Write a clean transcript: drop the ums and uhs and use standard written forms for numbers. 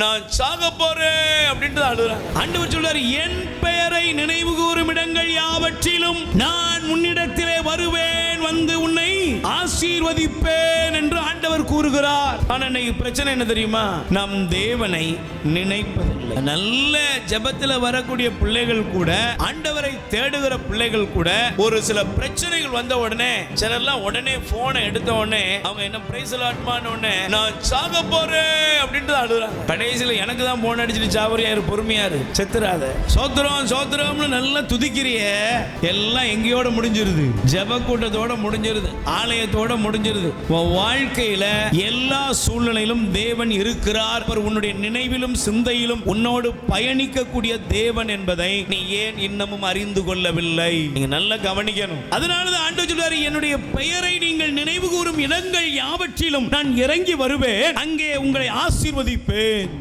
நான் சாக போறேன் அப்படின்ட்டு அழுறாங்க. ஆண்டவர் சொல்றாரு, என் பெயரை நினைவு கூறும் இடங்கள் யாவற்றிலும் நான் உன்னிடத்திலே வருவேன், வந்து உன்னை ஆசீர்வதிப்பேன் என்று ஆண்டவர் கூறுகிறார். ஆனா இன்னைக்கு பிரச்சனை என்ன தெரியுமா? நம் தேவனை நினைப்பதில்லை. நல்ல ஜெபத்தில் வரக்கூடிய பிள்ளைகள் கூட, ஆண்டவரை தேடுகிற பிள்ளைகள் கூட, ஒரு சில பிரச்சனைகள் வந்த உடனே சிலர்லாம் உடனே போனை எடுத்த உடனே அவங்க என்ன பிரைஸ் லாட்மான உடனே நான் சாக போறேன் அப்படின்ட்டு அழுறாங்க. கடைசியில் எனக்கு தான் போன் அடிச்சுட்டு சாவரியாரு, பொறுமையாரு, செத்துறாத, சோத்திரம் சோத்திரம்னு நல்லா துதிக்கிறிய, எல்லாம் எங்கேயோட முடிஞ்சிருது, ஜெப கூட்டத்தோட முடிஞ்சிருது, ஆலயத்தோட முடிஞ்சிருது. உன் வாழ்க்கையில எல்லா சூழ்நிலையிலும் தேவன் இருக்கிறார். உன்னுடைய நினைவிலும் சிந்தையிலும் உன்னோடு பயணிக்கக்கூடிய தேவன் என்பதை நீ ஏன் இன்னமும் அறிந்து கொள்ளவில்லை? நீங்க நல்லா கவனிக்கணும். அதனாலதான் ஆண்டவர் சொல்றாரு, என்னுடைய பெயரை நீங்கள் நினைவு கூறும் இடங்கள் யாவற்றிலும் நான் இறங்கி வருவேன், அங்கே உங்களை ஆசீர்வதிப்பேன்.